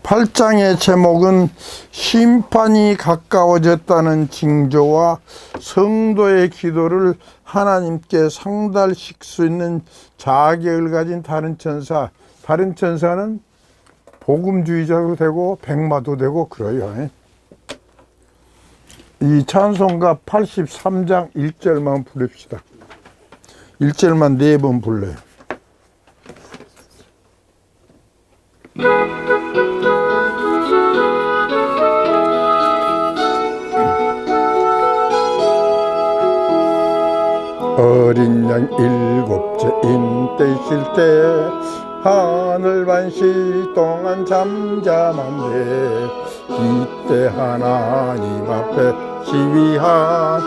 8장의 제목은 심판이 가까워졌다는 징조와 성도의 기도를 하나님께 상달시킬 수 있는 자격을 가진 다른 천사. 다른 천사는 복음주의자도 되고 백마도 되고 그래요. 이 찬송가 83장 1절만 부릅시다. 1절만 4번 불러요. 어린 양 7째인 때실 때 하늘 반시 동안 잠잠한데 이때 하나님 앞에 시위한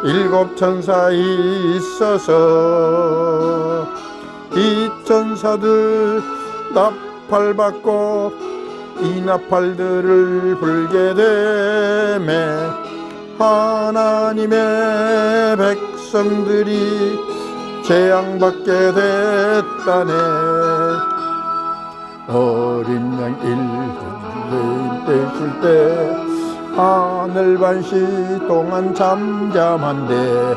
7 천사 있어서 이 천사들 나팔받고 이 나팔들을 불게 되매 하나님의 백성들이 재앙받게 됐다네. 어린 양 1인 되실 때 하늘 반시 동안 잠잠한데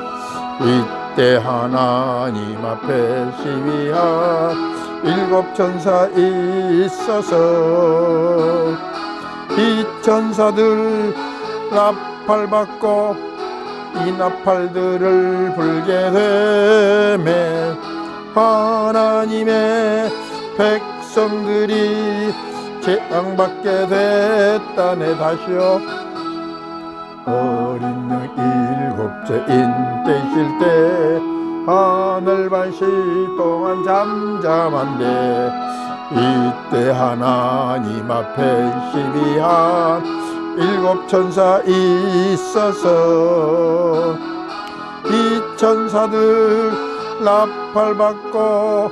이때 하나님 앞에 시위한 7 천사 있어서 이 천사들 나팔받고 이 나팔들을 불게 되매 하나님의 백성들이 재앙받게 됐다네. 다시요. 어린 양 7째인 때실 때 하늘 반시 동안 잠잠한데 이때 하나님 앞에 시위한 7 천사 있어서 이 천사들 나팔받고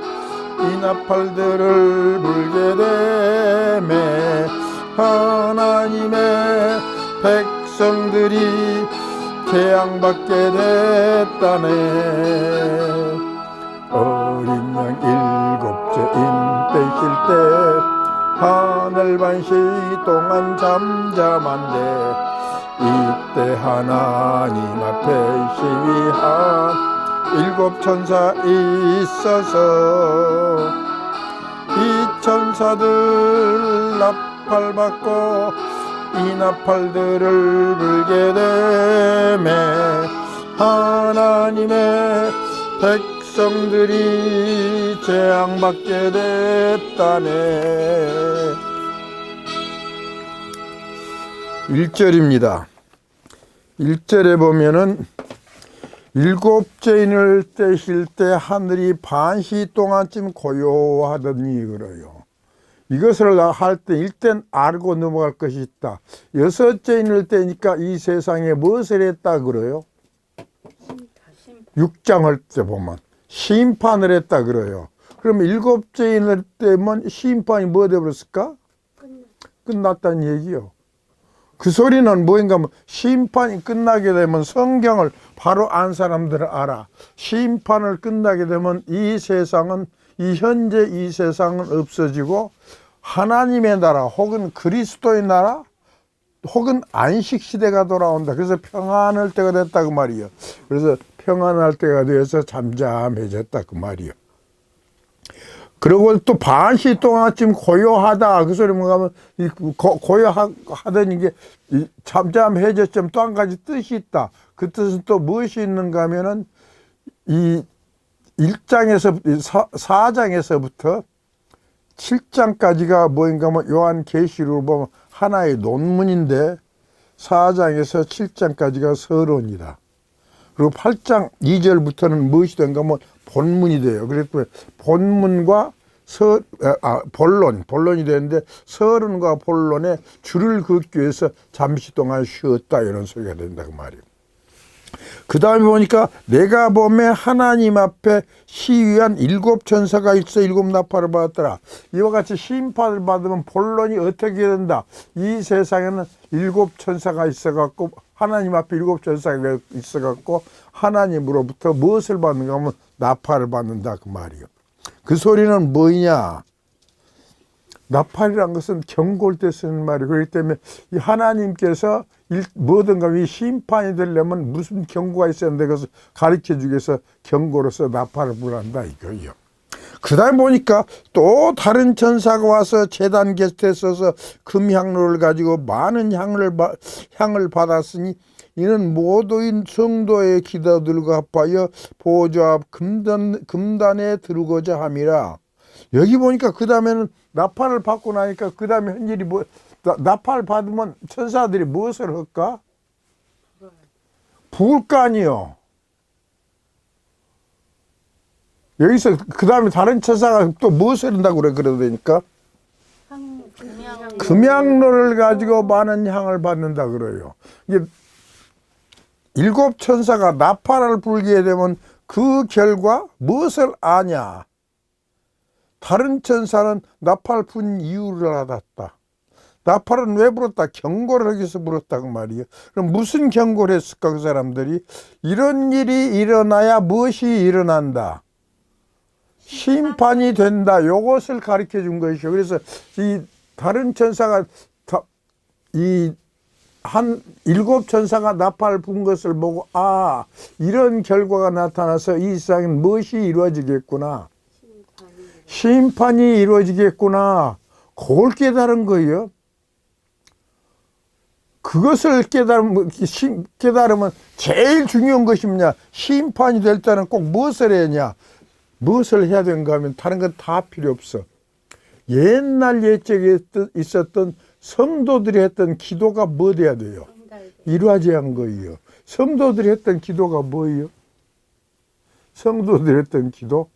이 나팔들을 불게 되매 하나님의 백성들이 재앙받게 됐다네. 어린 양 7째인 때실 때 하늘 반시 동안 잠잠한데 이때 하나님 앞에 시위한 7 천사 있어서 이 천사들 나팔받고 이 나팔들을 불게 되매 하나님의 백성들이 재앙받게 됐다네. 1절입니다. 1절에 보면은 7째인을 떼실 때 하늘이 반시 동안쯤 고요하더니 그래요. 이것을 할 때 일단 알고 넘어갈 것이 있다. 6째인을 떼니까 이 세상에 무엇을 했다 그래요? 6장을 때 보면 심판을 했다 그래요. 그럼 7째인을 떼면 심판이 뭐 되버렸을까? 끝났다는 얘기요. 그 소리는 뭐인가 하면 심판이 끝나게 되면 성경을 바로 안 사람들은 알아. 심판을 끝나게 되면 이 세상은 이 현재 이 세상은 없어지고 하나님의 나라 혹은 그리스도의 나라 혹은 안식 시대가 돌아온다. 그래서 평안할 때가 됐다 그 말이에요. 그래서 평안할 때가 되어서 잠잠해졌다 그 말이에요. 그리고 또 반시 동안쯤 고요하다. 그 소리 뭔가 하면 고요하다는 게 잠잠해졌지만 또 한 가지 뜻이 있다. 그 뜻은 또 무엇이 있는가 하면은 이 4장에서부터 7장까지가 뭐인가 하면 요한계시록을 보면 하나의 논문인데 4장에서 7장까지가 서론이다. 그리고 8장 2절부터는 무엇이 된가 하면 본문이 돼요. 그래서 본문과 본론이 되는데 서론과 본론에 줄을 긋기 위해서 잠시 동안 쉬었다 이런 소리가 된다 그 말이에요. 그 다음에 보니까 내가 보면 하나님 앞에 시위한 7 천사가 있어 7 나팔을 받았더라. 이와 같이 심판을 받으면 본론이 어떻게 된다. 이 세상에는 7 천사가 있어갖고 하나님 앞에 7 천사가 있어갖고 하나님으로부터 무엇을 받는가 하면 나팔을 받는다 그 말이요. 그 소리는 뭐냐? 나팔이란 것은 경고할 때 쓰는 말이에요. 그렇기 때문에 이 하나님께서 뭐든가 이 심판이 되려면 무슨 경고가 있어야 되는데 그것을 가르쳐 주기 위해서 경고로서 나팔을 불한다 이거예요. 그 다음에 보니까 또 다른 천사가 와서 제단 곁에 서서 금향로를 가지고 많은 향을 받았으니 이는 모두인 성도의 기도들과 합하여 보좌 앞 금단에 들어오고자 함이라. 여기 보니까 그 다음에는 나팔을 받고 나니까 그 다음에 한 일이 뭐, 나팔 받으면 천사들이 무엇을 할까? 부을 거 아니요. 여기서 그 다음에 다른 천사가 또 무엇을 한다고 그러니까 금향로를 가지고 많은 향을 받는다 그래요. 이게 7 천사가 나팔을 불게 되면 그 결과 무엇을 아냐? 다른 천사는 나팔 분 이유를 알았다. 나팔은 왜 불었다? 경고를 하기 위해서 불었다고 말이에요. 그럼 무슨 경고를 했을까 그 사람들이? 이런 일이 일어나야 무엇이 일어난다? 심판이 된다. 요것을 가르쳐 준 것이죠. 그래서 이 다른 천사가 이 한 7 천사가 나팔 분 것을 보고 아, 이런 결과가 나타나서 이 세상엔 무엇이 이루어지겠구나. 심판이 이루어지겠구나. 그걸 깨달은 거예요. 그것을 깨달으면 제일 중요한 것이 뭐냐? 심판이 될 때는 꼭 무엇을 해야 하냐? 무엇을 해야 되는가 하면 다른 건 다 필요 없어. 옛날 옛적에 있었던 성도들이 했던 기도가 뭐 돼야 돼요? 이루어져야 한 거예요. 성도들이 했던 기도가 뭐예요? 성도들이 했던 기도?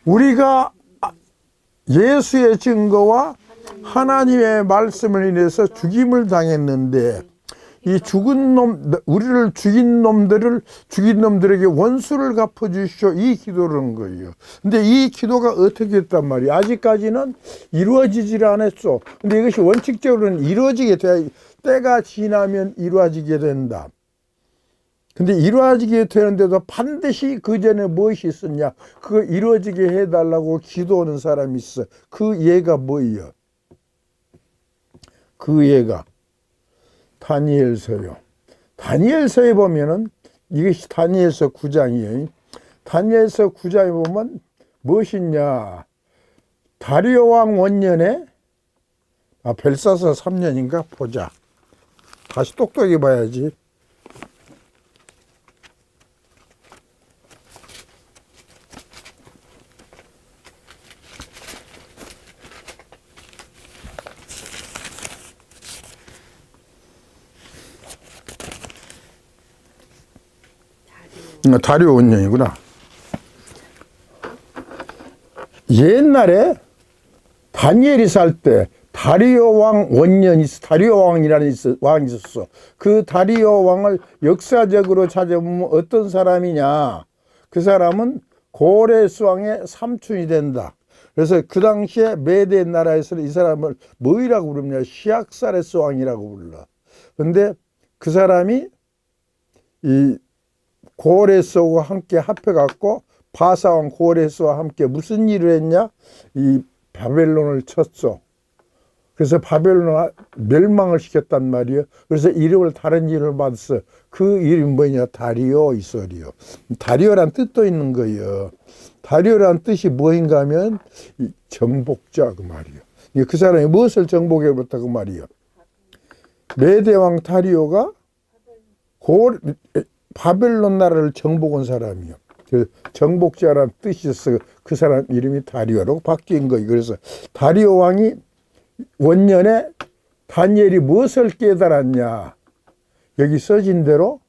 우리가 예수의 증거와 하나님의 말씀을 인해서 죽임을 당했는데 이 우리를 죽인 놈들에게 원수를 갚아주시오. 이 기도를 한 거예요. 근데 이 기도가 어떻게 했단 말이에요? 아직까지는 이루어지질 않았어. 근데 이것이 원칙적으로는 이루어지게 돼야, 때가 지나면 이루어지게 된다. 근데 이루어지게 되는데도 반드시 그 전에 무엇이 있었냐? 그거 이루어지게 해달라고 기도하는 사람이 있어. 그 예가 뭐예요? 그 예가 다니엘서요. 다니엘서에 보면은 이것이 다니엘서 9장이에요. 다니엘서 9장에 보면 무엇이냐? 다리오 왕 원년에 벨사서 3년인가 보자. 다시 똑똑히 봐야지. 다리오 원년이구나. 옛날에 다니엘이 살 때 다리오 왕 원년이 다리오 왕이라는 왕이 있었어. 그 다리오 왕을 역사적으로 찾아보면 어떤 사람이냐? 그 사람은 고레스 왕의 삼촌이 된다. 그래서 그 당시에 메데 나라에서는 이 사람을 뭐이라고 부르냐? 시악사레스 왕이라고 불러. 근데 그 사람이 이 고레스와 함께 합해갖고 바사왕 고레스와 함께 무슨 일을 했냐? 이 바벨론을 쳤어. 그래서 바벨론을 멸망을 시켰단 말이에요. 그래서 이름을 다른 이름을 받았어. 그 이름이 뭐냐? 다리오 이소리오. 다리오란 뜻도 있는 거예요. 다리오란 뜻이 뭐인가 하면 정복자 그 말이에요. 그 사람이 무엇을 정복해버렸다 그 말이에요. 메대왕 다리오가 바벨론 나라를 정복한 사람이요. 그 정복자라는 뜻이 있어. 그 사람 이름이 다리오라고 바뀐 거예요. 그래서 다리오 왕이 원년에 다니엘이 무엇을 깨달았냐? 여기 써진 대로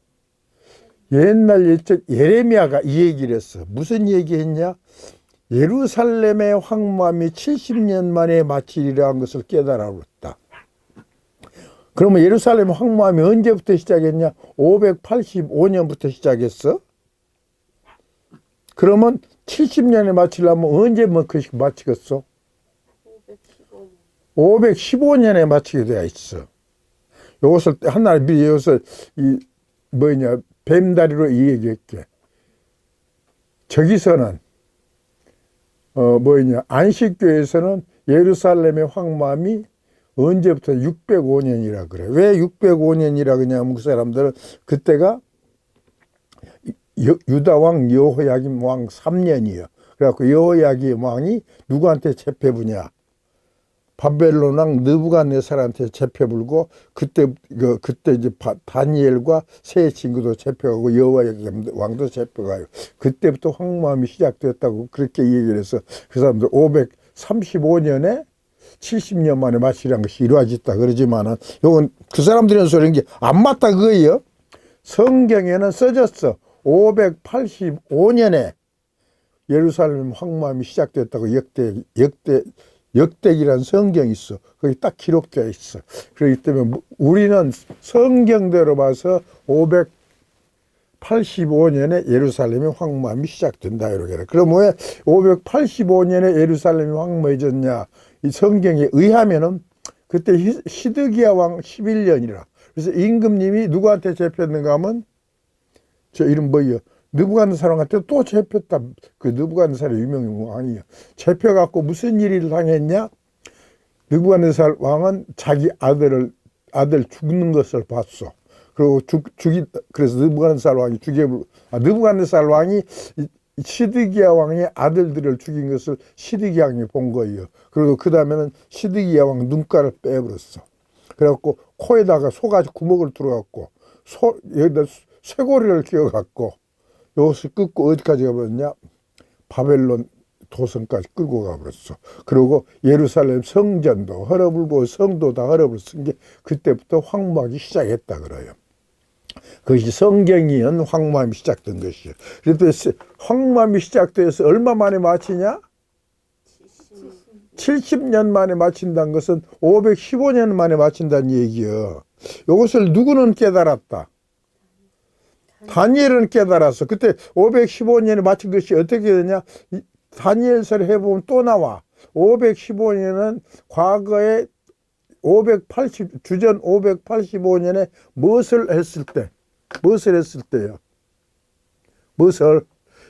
옛날 옛적 예레미야가 이 얘기를 했어. 무슨 얘기했냐? 예루살렘의 황무함이 70년 만에 마치리라 한 것을 깨달아버렸다. 그러면 예루살렘 황무함이 언제부터 시작했냐? 585년부터 시작했어. 그러면 70년에 마치려면 언제 마치겠어? 515년에 마치게 되어 있어. 이것을 하나를 미리 이것을 뱀다리로 이 얘기할게. 저기서는 안식교에서는 예루살렘의 황무함이 언제부터 605년이라 그래. 왜 605년이라 그러냐면 그 사람들은 그때가 유다왕 여호야김 왕 3년이요. 그래갖고 여호야김 왕이 누구한테 제패부냐? 바벨론 왕 느부갓네살한테 제패불고 그때 이제 다니엘과 세 친구도 제패하고 여호야김 왕도 제패가요. 그때부터 황무함이 시작됐다고 그렇게 얘기를 해서 그 사람들 535년에 70년 만에 마치라는 것이 이루어졌다 그러지만은 요건 그 사람들이 하는 소리인 게 안 맞다 그거예요. 성경에는 써졌어. 585년에 예루살렘 황무함이 시작됐다고 역대기라는 성경이 있어. 거기 딱 기록되어 있어. 그렇기 때문에 우리는 성경대로 봐서 585년에 예루살렘의 황무함이 시작된다 이렇게. 그럼 왜 585년에 예루살렘이 황무해졌냐? 이 성경에 의하면은 그때 시드기야 왕 11년이라. 그래서 임금님이 누구한테 잡혔는가 하면 저 이름 뭐예요? 느부갓네살 왕한테 또 잡혔다. 그 느부갓네살의 유명한 왕이에요. 잡혀갖고 무슨 일을 당했냐? 느부갓네살 왕은 자기 아들 죽는 것을 봤어. 그리고 그래서 느부갓네살 왕이 시드기야 왕의 아들들을 죽인 것을 시드기야 왕이 본 거예요. 그리고 그 다음에는 시드기야 왕 눈가를 빼버렸어. 그래갖고 코에다가 소가지 구멍을 뚫어갖고 여기다 쇠고리를 끼워갖고 이것을 끌고 어디까지 가버렸냐? 바벨론 도성까지 끌고 가버렸어. 그리고 예루살렘 성전도 헐어불고 성도 다 헐어버렸은 게 그때부터 황무하기 시작했다 그래요. 그것이 성경이 연 황무함이 시작된 것이요. 그래서 황무함이 시작돼서 얼마 만에 마치냐? 70년 만에 마친다는 것은 515년 만에 마친다는 얘기요. 이것을 누구는 깨달았다? 다니엘은 깨달았어. 그때 515년에 마친 것이 어떻게 되냐? 다니엘서를 해보면 또 나와. 515년은 과거에 주전 585년에 무엇을 했을 때요?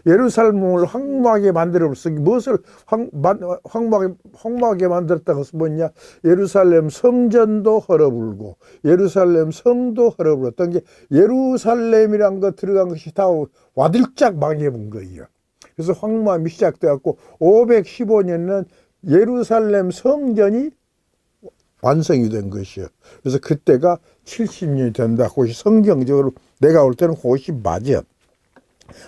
예루살렘을 황무하게 만들어버렸어. 무엇을 황무하게 만들었다는 것은 뭐냐? 예루살렘 성전도 헐어불고 예루살렘 성도 헐어불었던 게 예루살렘이란 거 들어간 것이 다 와들짝 망해본 거예요. 그래서 황무함이 시작되었고 515년은 예루살렘 성전이 완성이 된 것이요. 그래서 그때가 70년이 된다. 그것이 성경적으로 내가 올 때는 그것이 맞아.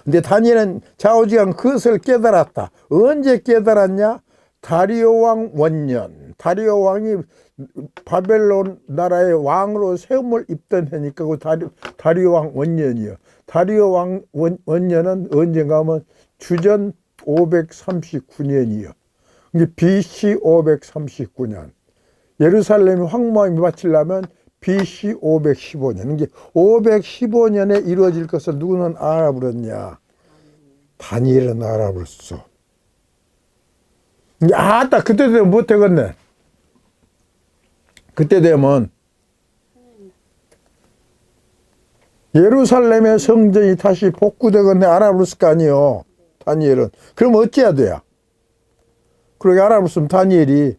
근데 다니엘은 좌우지간 그것을 깨달았다. 언제 깨달았냐? 다리오 왕 원년. 다리오 왕이 바벨론 나라의 왕으로 세움을 입던 해니까 그 다리오 왕 원년이요. 다리오 왕 원년은 언젠가 하면 주전 539년이요. 이게 BC 539년. 예루살렘이 황무함이 마치려면 BC 515년. 이게 515년에 이루어질 것을 누구는 알아버렸냐? 다니엘은 알아버렸어. 아따, 그때 되면 못하겠네. 그때 되면 예루살렘의 성전이 다시 복구되겠네. 알아버렸을 거 아니에요. 다니엘은. 그럼 어찌해야 돼요? 그렇게 알아버렸으면 다니엘이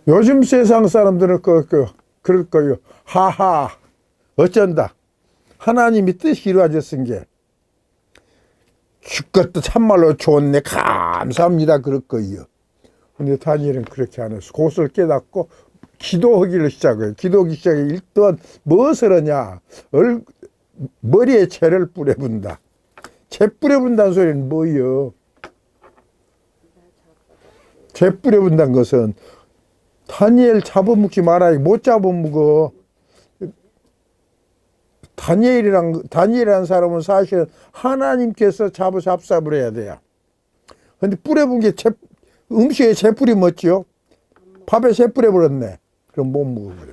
요즘 세상 사람들은 그럴 거예요. 하하, 어쩐다. 하나님이 뜻이 이루어졌은 게 죽것도 참말로 좋네. 감사합니다. 그럴 거예요. 근데 다니엘은 그렇게 안 했어. 그것을 깨닫고 기도하기를 시작해요. 기도하기 시작해. 일단 무엇을 하냐? 머리에 채를 뿌려본다. 채 뿌려본다는 소리는 뭐예요? 채 뿌려본다는 것은 다니엘 잡아먹지 말아야 못 잡아먹어. 다니엘이라는 사람은 사실은 하나님께서 잡삽을 해야 돼요. 근데 뿌려본 게 음식에 채 뿌리 먹지요? 밥에 채 뿌려버렸네. 그럼 못 먹어버려.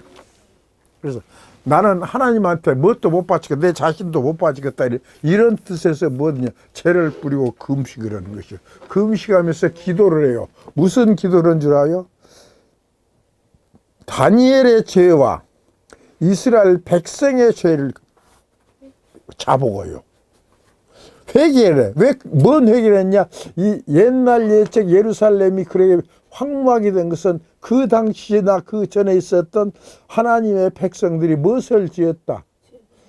그래서 나는 하나님한테 뭣도 못 바치겠다. 내 자신도 못 바치겠다. 이런 뜻에서 뭐냐? 채를 뿌리고 금식을 하는 것이요. 금식하면서 기도를 해요. 무슨 기도를 한 줄 아요? 다니엘의 죄와 이스라엘 백성의 죄를 자복어요. 회개를 왜 뭔 회개를 했냐? 이 옛날 옛적 예루살렘이 그렇게 황무하게 된 것은 그 당시나 그 전에 있었던 하나님의 백성들이 무엇을 지었다?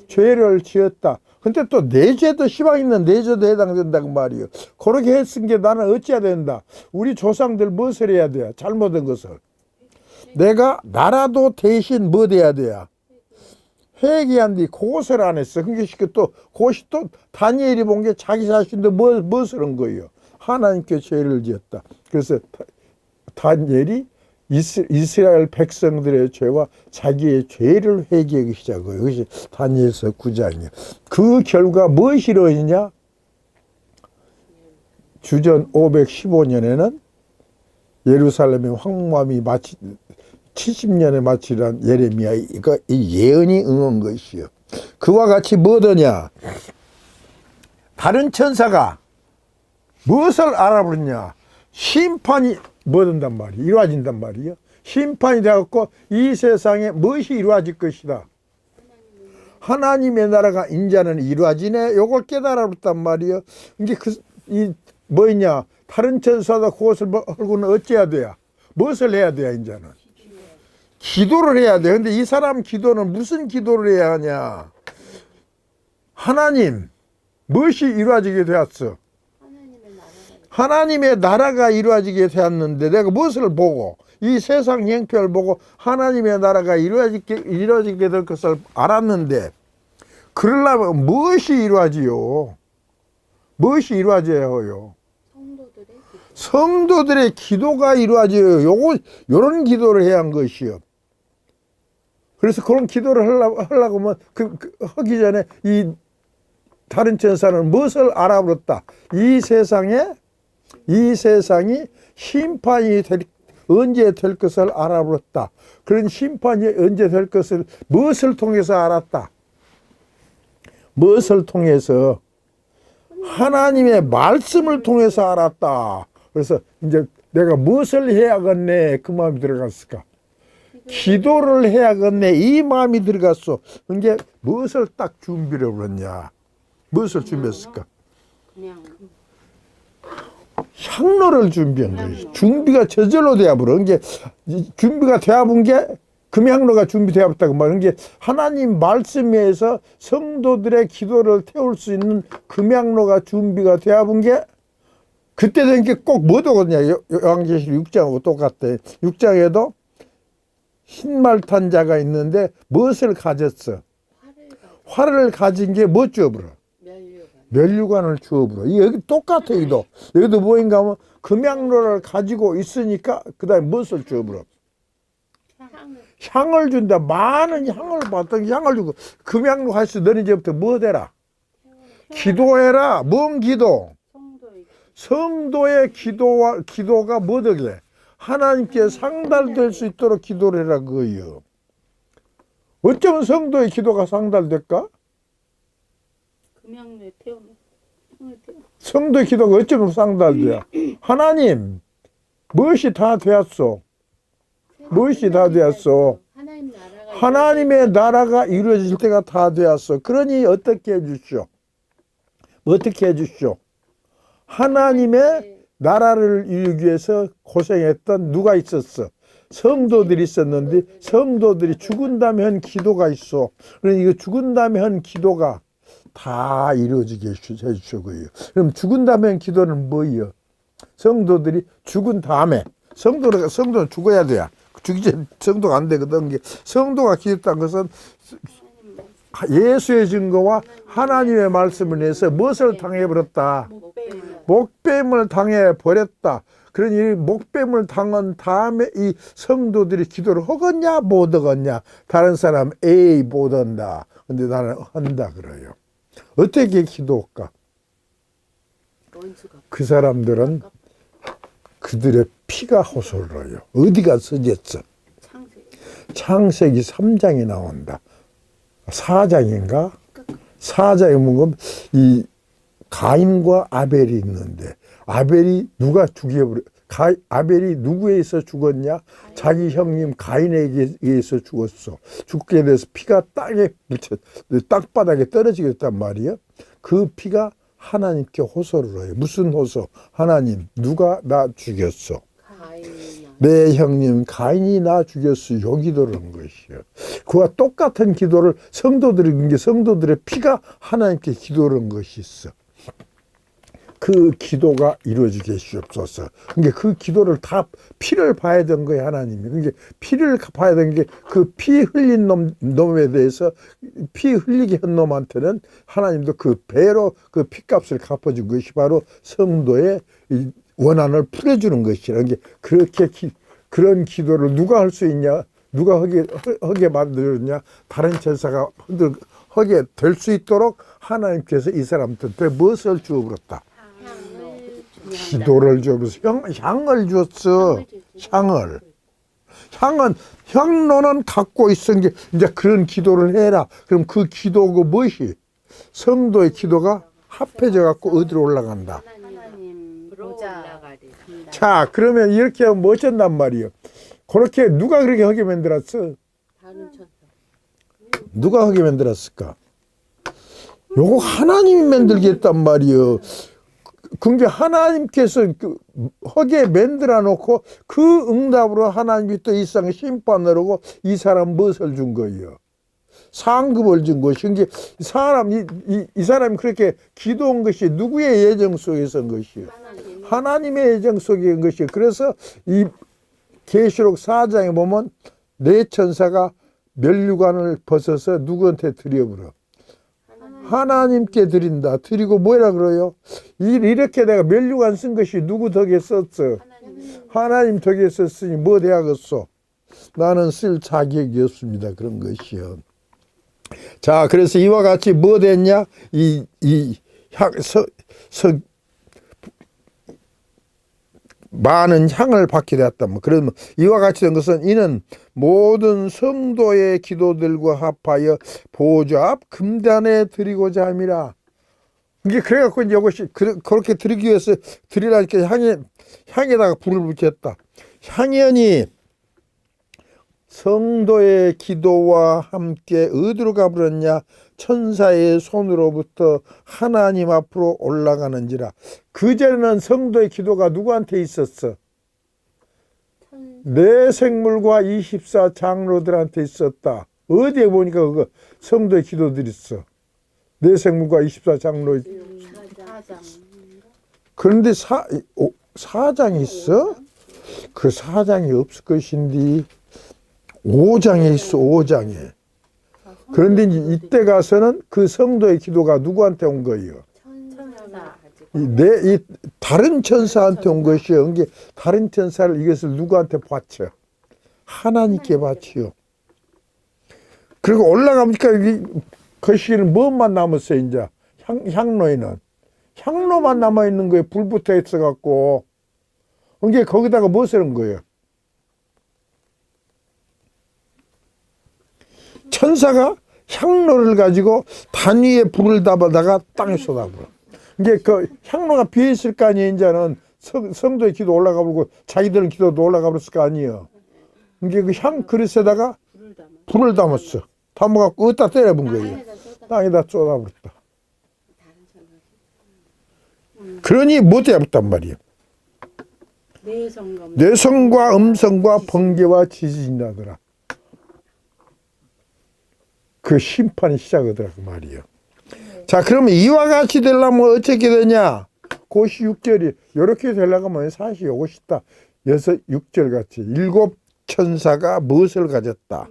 죄를 지었다. 근데 또 내 죄도 시방 있는 내 죄도 해당된다고 말이요. 그렇게 했은 게 나는 어찌해야 된다? 우리 조상들 무엇을 해야 돼요? 잘못한 것을. 내가 나라도 대신 뭐 돼야 돼요? 회개한 뒤 그것을 안 했어. 그러니까 또 그것이 또 다니엘이 본 게 자기 자신도 무엇을 한 거예요? 하나님께 죄를 지었다. 그래서 다니엘이 이스라엘 백성들의 죄와 자기의 죄를 회개하기 시작해요. 그것이 다니엘서 9장이에요. 그 결과 무엇이 이루어지냐? 주전 515년에는 예루살렘의 황무함이 마치 70년에 마치란 예레미야가 이 예언이 응한 것이요. 그와 같이 뭐더냐? 다른 천사가 무엇을 알아보느냐? 심판이 뭐든단 말이에요. 이루어진단 말이에요. 심판이 되었고 이 세상에 무엇이 이루어질 것이다. 하나님의 나라가 인자는 이루어지네. 요걸 깨달았단 말이에요. 이게 뭐냐? 다른 천사도 그것을 하고는 어찌해야 돼요? 무엇을 해야 돼요? 인자는 기도를 해야 돼. 근데 이 사람 기도는 무슨 기도를 해야 하냐? 하나님, 무엇이 이루어지게 되었어? 하나님의 나라가 이루어지게 되었는데 내가 무엇을 보고 이 세상 형편을 보고 하나님의 나라가 이루어지게 될 것을 알았는데 그러려면 무엇이 이루어지요? 무엇이 이루어져야 해요? 성도들의 기도가 이루어져요. 요런 기도를 해야 한 것이요. 그래서 그런 기도를 하려고 하면 하기 전에 이 다른 천사는 무엇을 알아버렸다? 이 세상이 심판이 언제 될 것을 알아버렸다. 그런 심판이 언제 될 것을 무엇을 통해서 알았다? 무엇을 통해서? 하나님의 말씀을 통해서 알았다. 그래서 이제 내가 무엇을 해야겠네 그 마음이 들어갔을까? 기도를 해야겠네 이 마음이 들어갔어. 그게 무엇을 딱 준비를 했냐? 무엇을 준비했을까? 향로를 준비한 거예요. 준비가 저절로 되어버려. 이게 준비가 되어본 게 금향로가 준비되었다고 말하는 게 하나님 말씀에서 성도들의 기도를 태울 수 있는 금향로가 준비가 되어본 게 그때 된 게 꼭 뭐더거든요. 요한계시록 6장하고 똑같대. 6장에도 흰말 탄 자가 있는데 무엇을 가졌어? 활을 가진 게 뭐 주어버려? 면류관을 주어버려. 여기 똑같아. 여기도 뭐인가 하면 금향로를 가지고 있으니까 그 다음에 무엇을 주어버려? 향을 준다. 많은 향을 받던 향을 주고 금향로 할수 너는 이제부터 뭐 되라? 기도해라. 뭔 기도? 성도의 기도가 뭐더게? 하나님께 상달될 수 있도록 기도를 해라 그거예요. 어쩌면 성도의 기도가 상달될까? 성도의 기도가 어쩌면 상달돼요. 하나님, 무엇이 다 되었소? 무엇이 다 되었소? 하나님의 나라가 이루어질 때가 다 되었어. 그러니 어떻게 해주시오? 어떻게 해주시오? 하나님의 나라를 이루기 위해서 고생했던 누가 있었어? 성도들이 있었는데 성도들이 죽은 다음에 한 기도가 있어. 그러니 이거 죽은 다음에 한 기도가 다 이루어지게 해주시고요. 그럼 죽은 다음에 한 기도는 뭐예요? 성도들이 죽은 다음에 성도는 죽어야 돼요. 죽기 전에 성도가 안 되거든. 성도가 기도했다는 것은 예수의 증거와 하나님의 말씀을 위해서 무엇을 당해버렸다? 목뱀을 당해버렸다. 그러니 목뱀을 당한 다음에 이 성도들이 기도를 하겠냐 못 하겠냐? 다른 사람 에이 못 한다. 근데 나는 한다 그래요. 어떻게 기도할까? 그 사람들은 그들의 피가 호소를 해요. 어디가 써졌어? 창세기 3장이 나온다. 4장인가? 4장에 보면 이 가인과 아벨이 있는데 아벨이 누가 죽여버려? 아벨이 누구에서 죽었냐? 자기 형님 가인에게 의해서 죽었어. 죽게 돼서 피가 땅에 묻혀 땅바닥에 떨어지게 됐단 말이에요. 그 피가 하나님께 호소를 해요. 무슨 호소? 하나님, 누가 나 죽였어? 가인이 내 형님 가인이 나 죽였어. 요 기도를 한 것이요. 그와 똑같은 기도를 성도들의 피가 하나님께 기도를 한 것이 있어. 그 기도가 이루어지게 하시옵소서. 그러니까 그 기도를 다 피를 봐야 되는 거예요, 하나님이. 그러니까 피를 봐야 되는 게 그 피 흘린 놈에 대해서 피 흘리게 한 놈한테는 하나님도 그 배로 그 피값을 갚아준 것이 바로 성도의 이 원한을 풀어주는 것이라는 게 그렇게 그런 기도를 누가 할 수 있냐? 누가 하게 만들었냐? 다른 천사가 하게 될 수 있도록 하나님께서 이 사람한테 무엇을 주어버렸다? 기도를 주어서 향을 줬어. 향을. 향로는 갖고 있은 게 이제 그런 기도를 해라. 그럼 그 기도가 무엇이? 성도의 기도가 합해져 갖고 어디로 올라간다. 하나님으로 올라가리. 자, 그러면 이렇게 하면 뭐 어쩐단 말이에요? 그렇게 누가 그렇게 하게 만들었어? 다른 천사. 누가 하게 만들었을까? 요거 하나님이 만들게 했단 말이에요. 그게 하나님께서 하게 만들어 놓고 그 응답으로 하나님이 또 이 세상에 심판을 하고 이 사람 무엇을 준 거예요? 상급을 준 것이. 그게 이 사람이 그렇게 기도한 것이 누구의 예정 속에서 한 것이요? 하나님의 예정 속에 한 것이요. 그래서 이 계시록 4장에 보면 네 천사가 면류관을 벗어서 누구한테 드려버려? 하나님께 드린다. 드리고 뭐라 그래요? 이렇게 내가 면류관 쓴 것이 누구 덕에 썼어? 하나님 덕에 썼으니 뭐 돼야겠어? 나는 쓸 자격이 없습니다. 그런 것이요. 자, 그래서 이와 같이 뭐 됐냐? 많은 향을 받게 되었다. 그러면 이와 같이 된 것은 이는 모든 성도의 기도들과 합하여 보좌 앞 금단에 드리고자 함이라. 이게 그래갖고 이제 이것이 그렇게 드리기 위해서 드리라니까 향에다가 불을 붙였다. 향연이 성도의 기도와 함께 어디로 가버렸냐? 천사의 손으로부터 하나님 앞으로 올라가는지라. 그전에는 성도의 기도가 누구한테 있었어? 내 생물과 24 장로들한테 있었다. 어디에 보니까 그거 성도의 기도들이 있어. 내 생물과 24 장로. 그런데 사장이 있어? 그 사장이 없을 것인데 5장에 있어. 5장에. 그런데 이때 가서는 그 성도의 기도가 누구한테 온 거예요? 이 다른 천사한테 온 것이요. 그게 다른 천사를 이것을 누구한테 바쳐? 하나님께 바치요. 그리고 올라가니까 그 시기는 뭐만 남았어요, 이제? 향로에는. 향로만 남아있는 거예요. 불 붙어 있어갖고. 그게 거기다가 무엇을 한 거예요? 천사가 향로를 가지고 단 위에 불을 담아다가 땅에 쏟아버려. 이게 그 향로가 비어 있을 거 아니에요. 이제는 성도의 기도 올라가 버리고 자기들 기도도 올라가 버렸을 거 아니에요. 이게 그 향 그릇에다가 불을 담았어. 담아갖고 어디다 때려본 거예요. 땅에다 쏟아버렸다. 그러니 못 해봤단 말이에요. 뇌성과 음성과 번개와 지진이 나더라. 그 심판이 시작하더라 그 말이에요. 자, 그러면 이와 같이 되려면 어떻게 되냐? 그것이 6절이 이렇게 되려면 사실 이것이 있다. 6절 같이 일곱 천사가 무엇을 가졌다?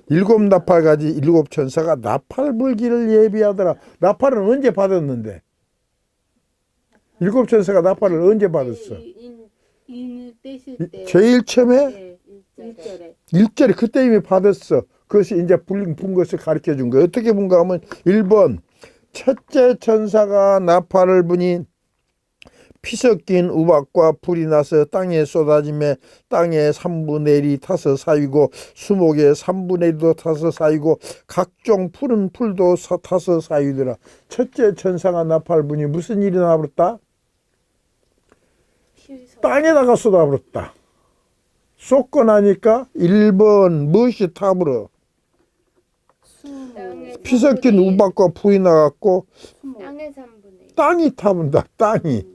일곱 나팔 가지 일곱 천사가 나팔 불기를 예비하더라. 나팔은 언제 받았는데? 일곱 천사가 나팔을 언제 받았어? 제일 처음에 1절에 그때 이미 받았어. 그것이 이제 분 것을 가르쳐 준 거예요. 어떻게 본가 하면 1번 첫째 천사가 나팔을 부니 피 섞인 우박과 불이 나서 땅에 쏟아지며 땅에 3분의 1이 타서 사이고 수목의 3분의 1도 타서 사이고 각종 푸른 풀도 타서 사이더라. 첫째 천사가 나팔 부니 무슨 일이 나버렸다? 땅에다가 쏟아버렸다. 쏟고 나니까 1번 무엇이 타버려? 피 섞인 우박과 불이 나갔고 땅의 3분의 1. 땅이 타분다. 땅이.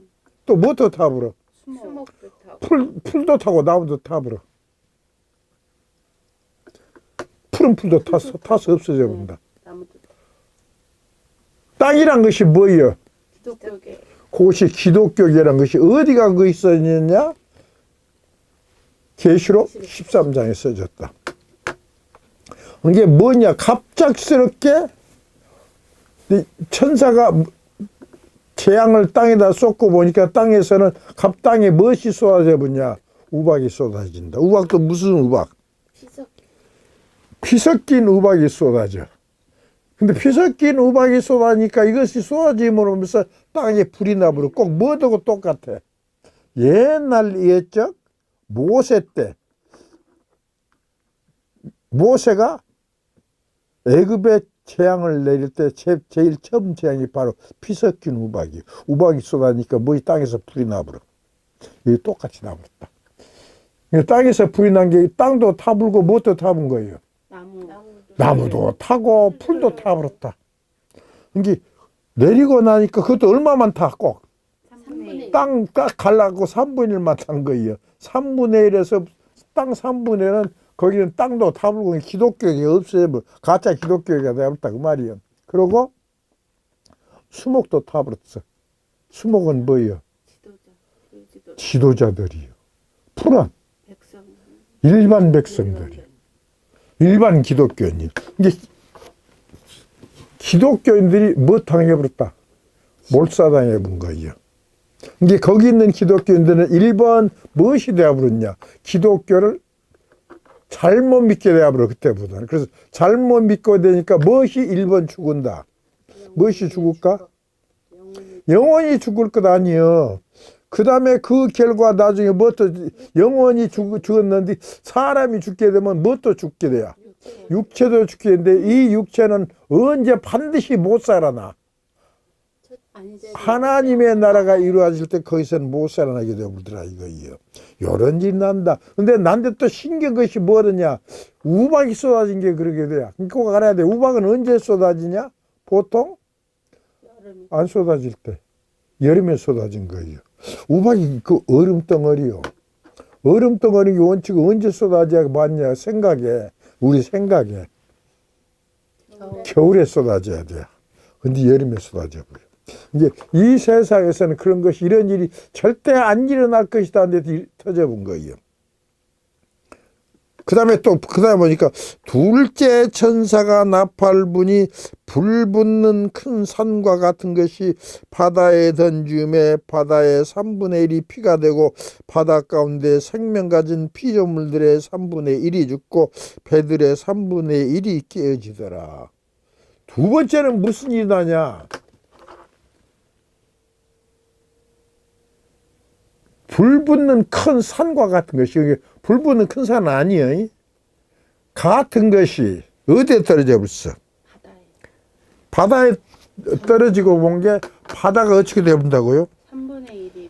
또 뭐도 타불어? 수목도 타고. 풀도 타고 나무도 타불어. 푸른 풀도 타서 없어져 본다. 나무도 타고. 땅이란 것이 뭐예요? 기독교계. 그것이 기독교계란 것이 어디가 그 있었느냐? 계시록 13장에 써졌다. 이게 뭐냐? 갑작스럽게 이 천사가 재앙을 땅에다 쏟고 보니까 땅에서는 갑땅에 무엇이 쏟아져 보냐? 우박이 쏟아진다. 우박도 무슨 우박? 피석. 피 섞인 우박이 쏟아져. 근데 피 섞인 우박이 쏟아지니까 이것이 쏟아짐으로 하면서 땅에 불이 나버려. 꼭 뭐하고 똑같아. 옛날 옛적 모세 때 모세가 애굽에 재앙을 내릴 때 제일 처음 재앙이 바로 피 섞인 우박이. 우박이 쏟아지니까 뭐이 땅에서 불이 나버려. 이게 똑같이 나버렸다. 땅에서 불이 난 게 땅도 타불고 무엇도 타본 거예요. 나무도 타고 풀도 타버렸다. 이게 내리고 나니까 그것도 얼마만 타? 꼭 3분의 1. 땅 딱 갈라고 3분의 1만 탄 거예요. 3분의 1에서 땅 3분의 1은 거기는 땅도 타불고 기독교가 없어요. 가짜 기독교가 되었다 그 말이에요. 그리고 수목도 타버렸어. 수목은 뭐예요? 지도자들이요. 풀은 백성. 일반 백성들이. 일반 기독교인이. 이게 기독교인들이 뭐 당해버렸다? 몰사당해 본 거예요. 이게 거기 있는 기독교인들은 1번 무엇이 되어버렸냐? 기독교를 잘못 믿게 되어버려, 그때보다는. 그래서 잘못 믿고 되니까 무엇이 1번 죽은다? 무엇이 죽을까? 영원히 죽을 것 아니요. 그 다음에 그 결과 나중에 무엇도 영원히 죽었는데 사람이 죽게 되면 무엇도 죽게 돼요. 육체도 죽게 되는데 이 육체는 언제 반드시 못 살아나. 하나님의 나라가 이루어질 때 거기서는 못 살아나게 되어버리더라 이거예요. 요런 일이 난다. 근데 난데 또 신기한 것이 뭐더냐? 우박이 쏟아진 게 그러게 돼요. 그거 알아야 돼. 우박은 언제 쏟아지냐? 보통 안 쏟아질 때. 여름에 쏟아진 거예요. 우박이 그 얼음덩어리요. 얼음덩어리 원칙은 언제 쏟아져야 맞냐? 생각에. 우리 생각에. 겨울에 쏟아져야 돼요. 근데 여름에 쏟아져 버려. 이제 이 세상에서는 그런 것이 이런 일이 절대 안 일어날 것이다 하는데 터져 본 거예요. 그 다음에 보니까 둘째 천사가 나팔분이 불 붙는 큰 산과 같은 것이 바다에 던지음에 바다의 3분의 1이 피가 되고 바다 가운데 생명 가진 피조물들의 3분의 1이 죽고 배들의 3분의 1이 깨어지더라. 두 번째는 무슨 일이 나냐? 불 붙는 큰 산과 같은 것이, 불 붙는 큰 산은 아니에요. 같은 것이 어디에 떨어져 버렸어? 바다에 떨어지고 본 게 바다가 어떻게 되어본다고요? 3분의 1이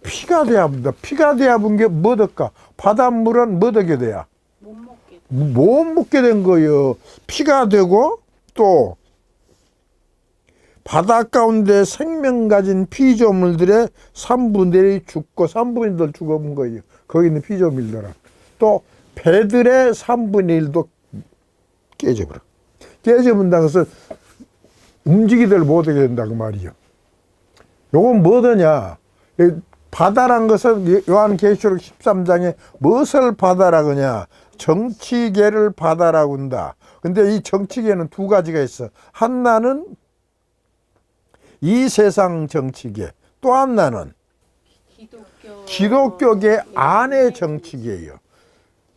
피가 되어본다. 피가 되어본 게 뭐될까? 바닷물은 뭐 되게 돼야? 못 먹게 된 거예요. 피가 되고 또 바다 가운데 생명 가진 피조물들의 3분의 1이 죽고 3분의 1도 죽어본 거예요. 거기 있는 피조물들은. 또 배들의 3분의 1도 깨져버려. 깨져본다는 것은 움직이들 못하게 된다 그 말이에요. 요건 뭐더냐? 바다란 것은 요한계시록 13장에 무엇을 바다라고 하냐? 정치계를 바다라고 한다. 근데 이 정치계는 두 가지가 있어. 하나는 이 세상 정치계, 또 하나는 기독교계 안의 정치계예요.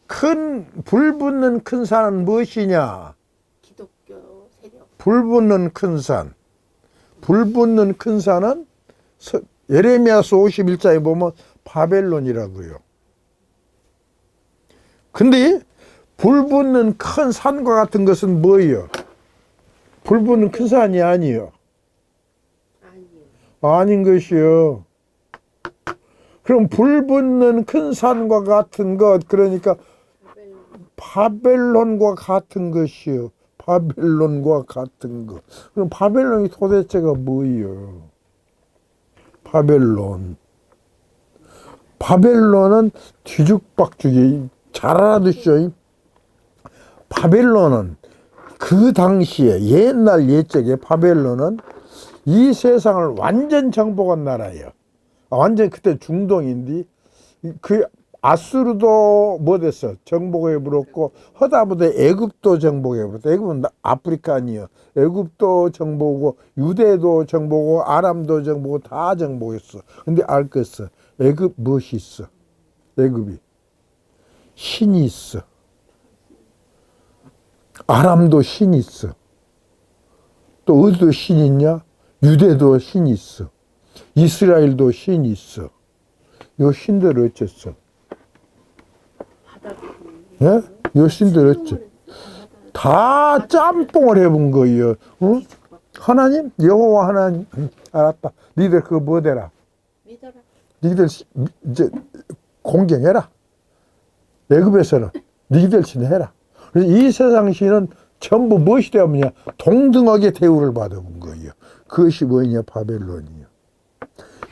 큰 불 붙는 큰 산은 무엇이냐? 기독교 세력. 불 붙는 큰 산. 불 붙는 큰 산은 예레미야서 51장에 보면 바벨론이라고요. 근데 불 붙는 큰 산과 같은 것은 뭐예요? 불 붙는 큰 산이 아니에요. 아닌 것이요. 그럼 불 붙는 큰 산과 같은 것, 그러니까 바벨론과 같은 것이요. 바벨론과 같은 거. 그럼 바벨론이 도대체가 뭐예요? 바벨론은 뒤죽박죽이 잘 알아두시죠. 바벨론은 그 당시에 옛날 옛적에 바벨론은 이 세상을 완전 정복한 나라예요. 완전 그때 중동인데 그 아수르도 뭐 됐어? 정복해 버렸고 허다보다 애굽도 정복해 버렸어. 애굽은 아프리카 아니에요. 애굽도 정복하고 유대도 정복하고 아람도 정복하고 다 정복했어. 근데 알 거 있어. 애굽 무엇이 있어? 애굽이 신이 있어. 아람도 신이 있어. 또 어디도 신이 있냐? 유대도 신이 있어. 이스라엘도 신이 있어. 요 신들 어쨌어? 예? 요 신들 어째? 다 짬뽕을 해본 거예요. 어? 하나님? 여호와 하나님. 알았다. 니들 그거 뭐 되라? 믿어라. 니들 이제 공경해라. 애굽에서는 니들 신 해라. 그래서 이 세상 신은 전부 무엇이 되었느냐? 동등하게 대우를 받아본 거예요. 그것이 뭐냐? 바벨론이요.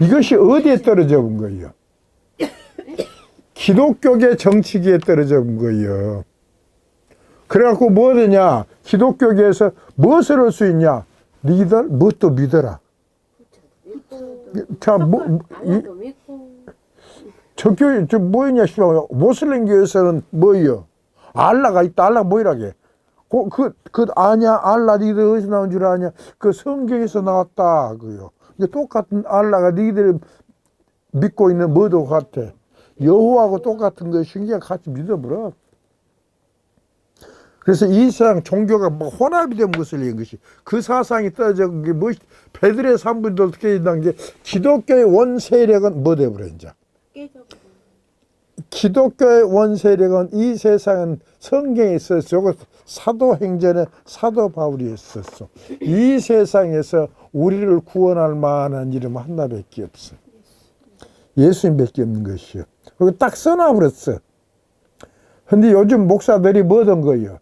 이것이 어디에 떨어져 본 거예요? 기독교계 정치기에 떨어져 본 거예요. 그래갖고 뭐 되냐? 기독교계에서 무엇을 할 수 있냐? 니들 무엇도 믿어라. 자, 저 뭐였냐? 모슬림교에서는 뭐예요? 알라가 있다. 알라 뭐이라게? 아냐? 알라 니들 어디서 나온 줄 아냐? 그 성경에서 나왔다. 그요. 이게 똑같은 알라가 니들 믿고 있는 뭐도 같아. 여호와하고 똑같은 거 신기하게 같이 믿어버려. 그래서 이 세상 종교가 뭐 혼합이 된 것을 얘기한 것이 그 사상이 떨어져 게 뭐 베드레 3분도 어떻게 된다는 게 기독교의 원 세력은 뭐 돼버려 이제. 기독교의 원 세력은 이 세상은 성경에 있어서 저거 사도행전에 사도 바울이 했었어. 이 세상에서 우리를 구원할 만한 이름 하나밖에 없어. 예수님밖에 없는 것이요. 그거 딱 써놔버렸어. 근데 요즘 목사들이 뭐던 거예요?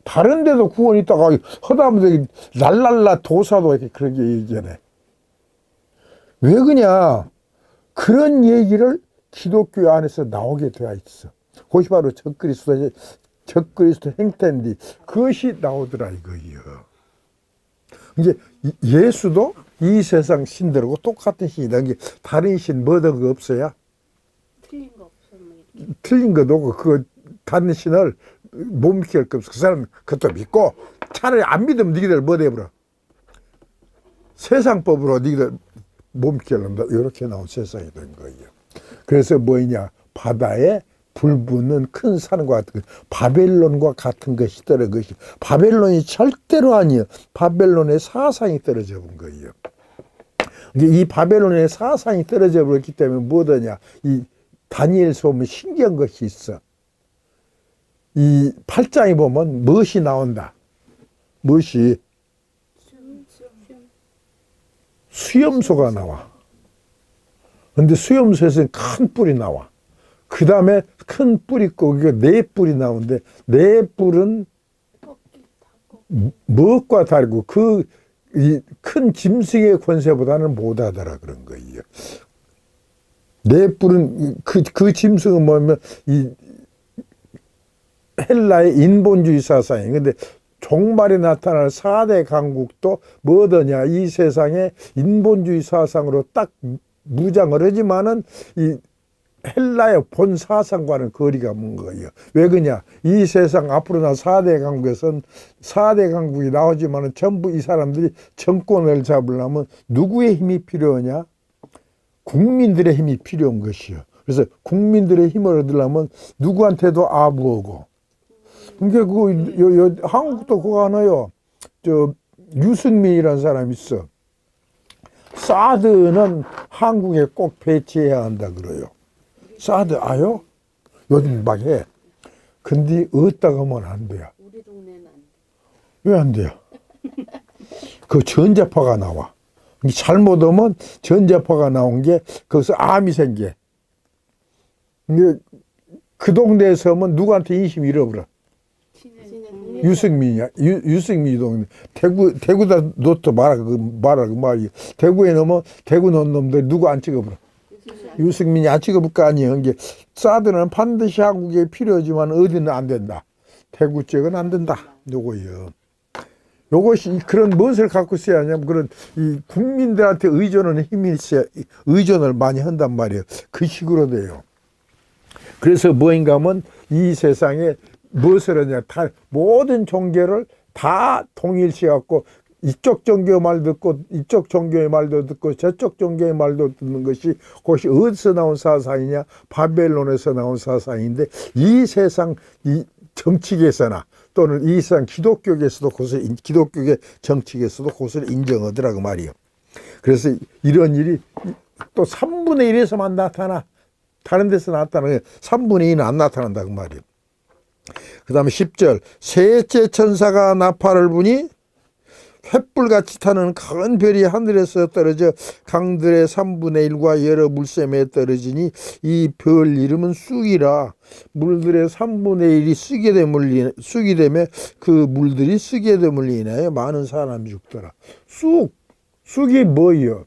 다른 데도 구원이 있다가 허다무대 랄랄라 도사도 이렇게 그런 게 얘기하네. 왜 그냐? 그런 얘기를 기독교 안에서 나오게 되어 있어. 그것이 바로 적그리스도 행태인데 그것이 나오더라 이거예요. 이제 예수도 이 세상 신들하고 똑같은 신이다. 이게 다른 신 뭐든 거 없어야? 틀린 거 없어. 틀린 것도 없고 그 다른 신을 못 믿게 할 거 없어. 그 사람은 그것도 믿고 차라리 안 믿으면 니들 뭐 돼버려? 세상법으로 니들 못 믿게 하려면 이렇게 나온 세상이 된 거예요. 그래서 뭐냐? 바다에 불 붙는 큰 산과 같은 것, 바벨론과 같은 것이더라. 것이 바벨론이 절대로 아니에요. 바벨론의 사상이 떨어져 본 거예요. 이 바벨론의 사상이 떨어져 버렸기 때문에 뭐더냐? 이 다니엘서 보면 신기한 것이 있어. 이 8장에 보면 무엇이 나온다. 무엇이? 수염소가 나와. 근데 수염소에서 큰 뿔이 나와. 그 다음에 큰 뿔이 있고, 이게 네 뿔이 나오는데, 네 뿔은 무엇과 다르고, 큰 짐승의 권세보다는 못하더라, 그런 거예요. 네 뿔은, 그 짐승은 뭐냐면, 이 헬라의 인본주의 사상이에요. 근데 종말에 나타날 4대 강국도 뭐더냐, 이 세상에 인본주의 사상으로 딱 무장을 하지만은, 이 헬라의 본 사상과는 거리가 먼 거예요. 왜 그러냐? 이 세상 앞으로 나 4대 강국에선 4대 강국이 나오지만은 전부 이 사람들이 정권을 잡으려면 누구의 힘이 필요하냐? 국민들의 힘이 필요한 것이요. 그래서 국민들의 힘을 얻으려면 누구한테도 아부하고. 그러니까 한국도 그거 하나요. 유승민이라는 사람이 있어. 사드는 한국에 꼭 배치해야 한다 그래요. 사드 아요? 요즘 막 해. 근데 어디다가 하면 안 돼요. 우리 동네는 안 돼. 왜 안 돼요? 그 전자파가 나와. 잘못하면 전자파가 나온 게 거기서 암이 생겨. 그 동네에서 하면 누구한테 인심 잃어버려. 유승민이야. 유승민이 동 대구다 놓고 말아 그 말이. 대구에 넘어 대구 놓은 놈들 누구 안 찍어보라. 유승민이 안 찍어볼 거 아니에요. 이게 사드는 반드시 한국에 필요하지만 어디는 안 된다. 대구 쪽은 안 된다. 요거요. 요것이 그런 무엇을 갖고 써야 하냐면 그런 이 국민들한테 의존하는 힘이 있어야 의존을 많이 한단 말이에요. 그 식으로 돼요. 그래서 뭐인가 하면 이 세상에 무엇을 하냐. 다 모든 종교를 다 통일시켜 갖고 이쪽 종교의 말 듣고 이쪽 종교의 말도 듣고 저쪽 종교의 말도 듣는 것이 그것이 어디서 나온 사상이냐. 바벨론에서 나온 사상인데 이 세상 이 정치계에서나 또는 이 세상 기독교계에서도 그것을 기독교계 정치계에서도 그것을 인정하더라고 말이에요. 그래서 이런 일이 또 3분의 1에서만 나타나. 다른 데서 나타나는 3분의 2는 안 나타난다고 말이에요. 그 다음에 10절 셋째 천사가 나팔을 부니 횃불같이 타는 큰 별이 하늘에서 떨어져 강들의 3분의 1과 여러 물샘에 떨어지니 이 별 이름은 쑥이라. 물들의 3분의 1이 쑥이 되며 그 물들이 쑥이 됨을 인하여 많은 사람이 죽더라. 쑥이 뭐예요?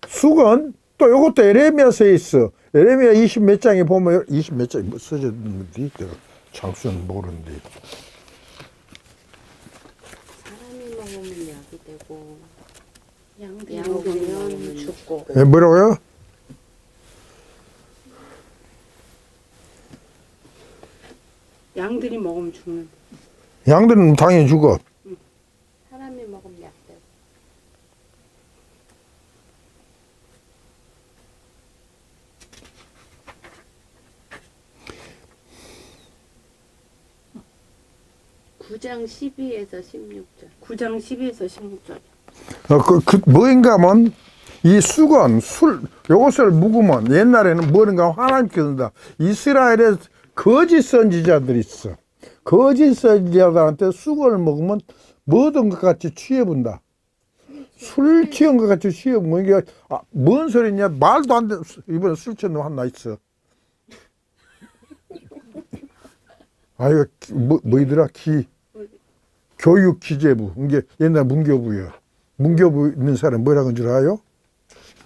쑥은 또 이것도 에레미야서에 있어. 에레미야 20 몇 장에 보면 20 몇 장에 뭐 써졌는지 내가 장수는 모르는데. 사람이 먹으면 약이 되고 양들이 먹으면 죽고. 예, 뭐라고요? 양들이 먹으면 죽는. 양들은 당연히 죽어. 사람이 먹으면 약 되고. 구장 12에서 16절. 9장 12에서 16절. 뭐인가 하면 이 쑥은 요것을 묵으면 옛날에는 뭐인가 하면 하나님께서 한다. 이스라엘에 거짓 선지자들이 있어. 거짓 선지자들한테 쑥을 먹으면 뭐든 것 같이 취해본다. 술 취한 것 같이 취해본 이게 뭔 소리냐? 말도 안 돼. 이번에 술 취한 놈 하나 있어. 이거 뭐이더라? 교육기재부. 이게 옛날 문교부요. 문교부 있는 사람 뭐라고 하는 줄 알아요?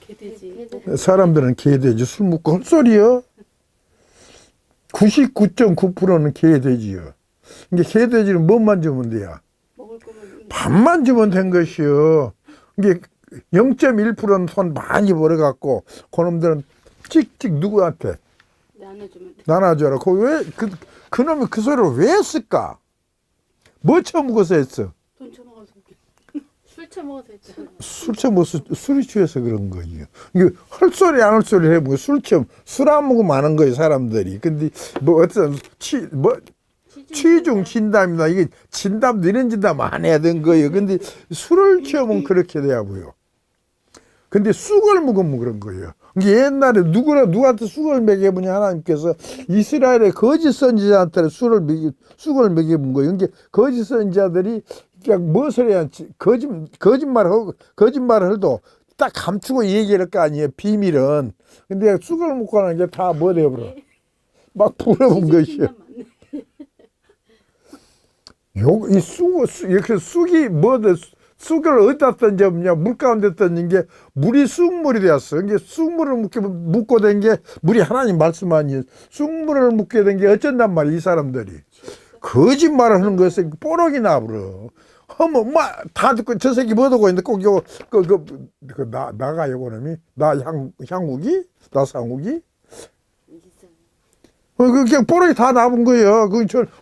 개돼지. 사람들은 개돼지. 술 먹고 헛소리요. 99.9%는 개돼지요. 이게 개돼지는 뭐만 주면 돼요? 먹을 거면 밥만 주면 된 것이요. 이게 0.1%는 돈 많이 벌어갖고 그놈들은 찍찍 누구한테 나눠주면 돼. 나눠줘라. 그놈이 그 소리를 왜 했을까? 뭐 처먹어서 했어? 돈 처먹어서. 술 처먹어서 했잖아. 술 처먹어서 술이 취해서 그런 거예요. 이게 헐소리 안 헐소리 해보고 술 안 먹으면 아는 거예요 사람들이. 근데 뭐 어떤 취중 진담이나 이게 진담도 이런 진담 안 해야 되는 거예요. 근데 술을 취하면 그렇게 돼야고요. 근데 쑥을 먹으면 그런 거예요. 이게 옛날에 누구한테 쑥을 먹여보냐 하나님께서 이스라엘의 거짓 선지자한테 쑥을 먹여본 거예요. 이게 거짓 선지자들이 그냥 무엇을 해야 거짓말을 해도 딱 감추고 얘기할 거 아니에요. 비밀은. 근데 쑥을 먹고 나는 게 다 뭐 되어버려. 막 불어본 것이요. 이 쑥이 뭐든 쑥을 어디다 던져보냐, 물 가운데 던진 게 물이 쑥물이 되었어. 이게 쑥물을 묻고 된 게 물이 하나님 말씀 아니에요. 쑥물을 묻게 된 게 어쩐단 말이야, 이 사람들이. 거짓말을 하는 것에 뽀록이 나버려. 다 듣고 저 새끼 뭐 듣고 있는데 꼭 나가요, 그놈이. 향욱이? 나 상욱이? 그냥 뽀록이 다 나본 거예요.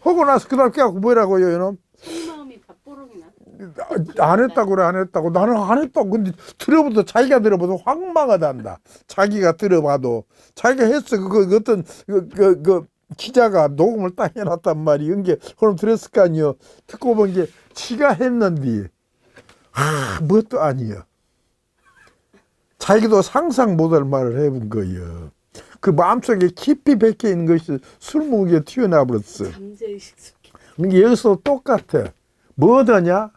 하고 나서 그 다음 깨갖고 뭐라고요, 이놈? 속마음이 다 뽀록이 나. 안 했다고 그래, 안 했다고. 나는 안 했다고. 근데 자기가 들어봐도 황망하단다. 자기가 들어봐도. 자기가 했어. 어떤, 기자가 녹음을 딱 해놨단 말이에요. 이게, 그럼 들었을 거 아니에요. 듣고 본 게, 지가 했는데, 뭣도 아니에요. 자기도 상상 못할 말을 해본 거예요. 그 마음속에 깊이 박혀 있는 것이 술 먹기에 튀어나와 버렸어. 잠재의식 속에. 이게 여기서 똑같아. 뭐더냐?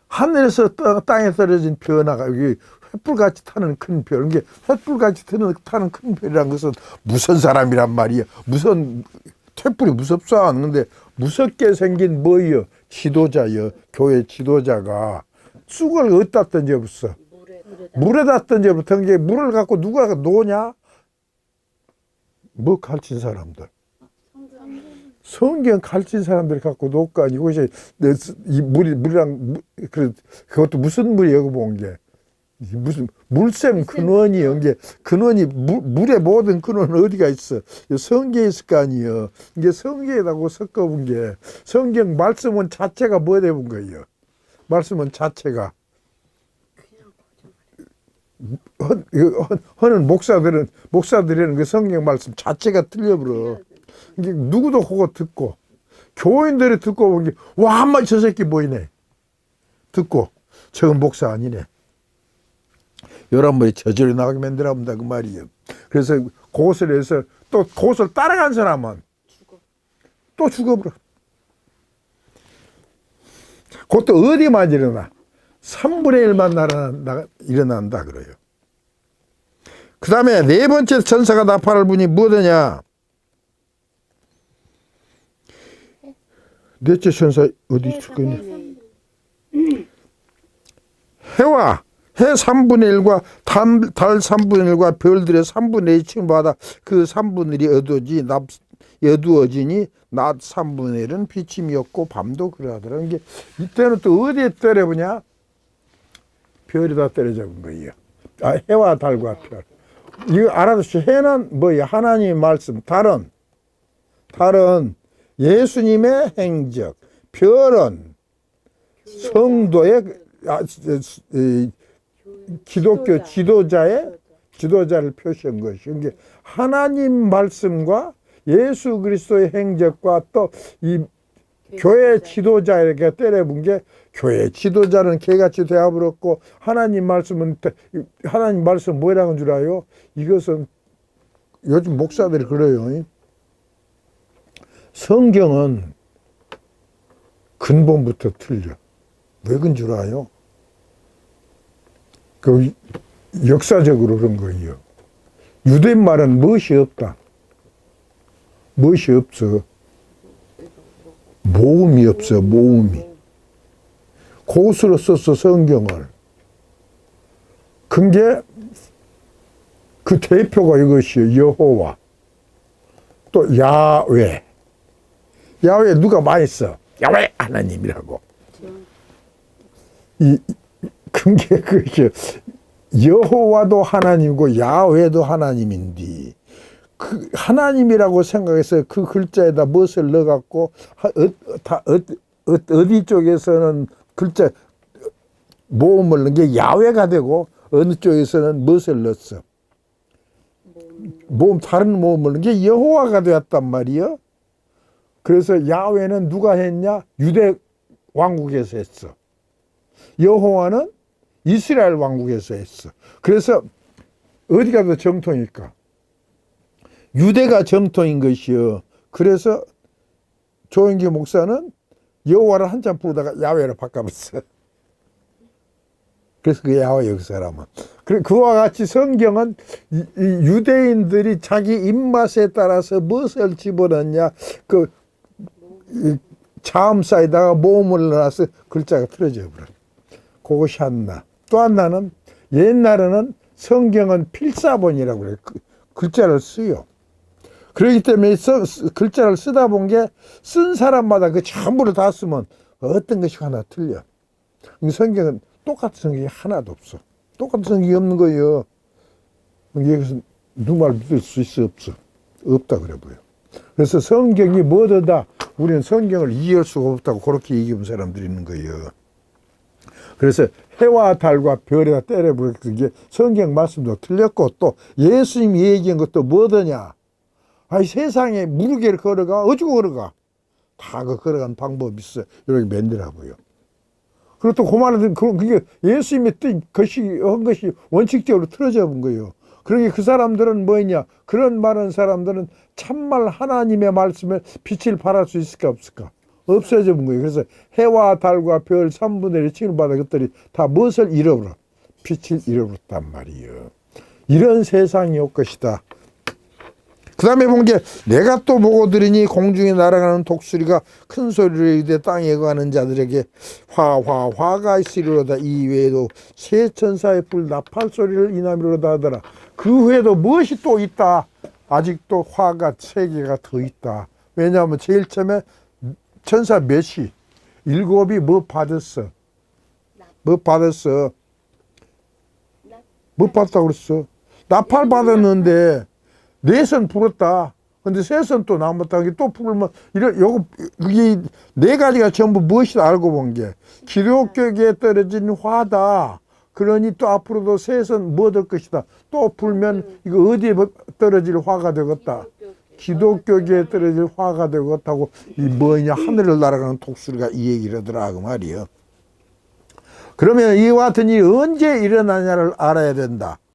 하늘에서 땅에 떨어진 변화가 여기 횃불같이 타는 큰 별. 이게 횃불같이 타는 큰 별이란 것은 무슨 사람이란 말이야. 무슨 횃불이 무섭사. 근데 무섭게 생긴 뭐여? 지도자여. 교회 지도자가 쑥을 어디다 던져봤어? 물에다 던져부터 이제 물을 갖고 누가 노냐? 뭐 가르친 사람들. 성경 가르친 사람들이 갖고 놓을 거 아니고, 이것이 이 물이랑, 그것도 무슨 물이라고 본 게. 무슨 물샘 근원이 연게 근원이 물의 모든 근원은 어디가 있어? 성경에 있을 거 아니에요. 이게 성경에다고 섞어본 게 성경 말씀은 자체가 뭐 되는 거예요? 말씀은 자체가 하는 목사들은 그 성경 말씀 자체가 틀려버려. 이게 누구도 그거 듣고 교인들이 듣고 본 게 와 한마디 저 새끼 보이네. 듣고 저건 목사 아니네. 11번에 저절로 나가게 만들어 본다 그 말이에요. 그래서 그것을 해서 또 그것을 따라간 사람은 또 죽어버려. 그것도 어디만 일어나? 3분의 1만 일어난다 그래요. 그 다음에 네 번째 천사가 나팔을 부니 뭐더냐? 넷째 천사 어디 있었겠냐? 해와 해 3분의 1과 달 3분의 1과 별들의 3분의 1층 받아 그 3분의 1이 어두워지니 낮 3분의 1은 비침이 없고 밤도 그러하더라. 이게 이때는 또 어디에 때려보냐? 별에다 때려잡은 거예요. 해와 달과 별. 이거 알아두시오. 해는 뭐야? 하나님의 말씀. 달은 예수님의 행적. 별은 성도의 기독교 지도자를 표시한 것이. 이게 하나님 말씀과 예수 그리스도의 행적과 또 이 교회 지도자에게 때려본 게 교회 지도자는 개같이 되어버렸고 하나님 말씀은 뭐라는 줄 알아요? 이것은 요즘 목사들이 그래요. 성경은 근본부터 틀려. 왜 그런 줄 알아요? 그 역사적으로 그런 거예요. 유대인 말은 무엇이 없다. 무엇이 없어. 모음이 없어. 모음이. 그것으로 썼어 성경을. 그게 그 대표가 이것이요. 여호와. 또 야훼. 야훼 누가 많이 써? 야훼 하나님이라고. 그게 그게 여호와도 하나님이고 야훼도 하나님인데 그 하나님이라고 생각해서 그 글자에다 무엇을 넣어갖고 어디 쪽에서는 글자 모음을 넣은 게 야훼가 되고 어느 쪽에서는 무엇을 넣었어? 다른 모음을 넣은 게 여호와가 되었단 말이요. 그래서 야훼는 누가 했냐? 유대 왕국에서 했어. 여호와는 이스라엘 왕국에서 했어. 그래서 어디가 더 정통일까? 유대가 정통인 것이요. 그래서 조영기 목사는 여호와를 한참 부르다가 야훼로 바꿔봤어. 그래서 그 야훼 역사라면. 그와 같이 성경은 이 유대인들이 자기 입맛에 따라서 무엇을 집어넣냐, 그 자음 사이에다가 모음을 넣어서 글자가 틀어져 버려. 그것이 하나. 또 하나는 옛날에는 성경은 필사본이라고 그래요. 글자를 쓰요. 그렇기 때문에 글자를 쓰다 본 게 쓴 사람마다 그 전부를 다 쓰면 어떤 것이 하나 틀려. 성경은 똑같은 성경이 하나도 없어. 똑같은 성경이 없는 거예요. 여기서 누구 말 믿을 수 있어? 없어. 없다 그래 보여. 그래서 성경이 뭐다? 우리는 성경을 이해할 수가 없다고 그렇게 얘기하는 사람들이 있는 거예요. 그래서 해와 달과 별에다 때려버렸던 게 성경 말씀도 틀렸고 또 예수님이 얘기한 것도 뭐더냐? 아이 세상에 무르게를 걸어가? 어쩌고 걸어가? 다 그 걸어간 방법이 있어. 이렇게 만들라고요. 그리고 또 그 말은 그게 예수님의 한 것이 원칙적으로 틀어져 본 거예요. 그러니 그 사람들은 뭐냐? 그런 말하는 사람들은 참말 하나님의 말씀에 빛을 발할 수 있을까 없을까? 없어져 본 거예요. 그래서 해와 달과 별 3분의 1을 칭을받아 것들이 다 무엇을 잃어버려? 빛을 잃어버렸단 말이에요. 이런 세상이 올 것이다. 그 다음에 본 게 내가 또 보고 들으니 공중에 날아가는 독수리가 큰 소리로 이르되 땅에 거하는 자들에게 화가 있으리로다. 이 외에도 세 천사의 뿔 나팔 소리를 이남이로다 하더라. 그 외에도 무엇이 또 있다. 아직도 화가 세 개가 더 있다. 왜냐하면 제일 처음에 천사 몇이 일곱이 뭐 받았어? 뭐 받았어? 뭐 받았다고 그랬어? 나팔 받았는데 넷은 불었다. 근데 셋은 또 남았다. 또 불면 이게 네 가지가 전부 무엇이다 알고 본 게 기독교계에 떨어진 화다. 그러니 또 앞으로도 셋은 뭐 될 것이다. 또 불면 이거 어디에 떨어질 화가 되겠다. 기독교계에 떨어질 화가 되겠다고 이 뭐냐 하늘을 날아가는 독수리가 이 얘기를 하더라 그 말이요. 그러면 이와 같은 일이 언제 일어나냐를 알아야 된다.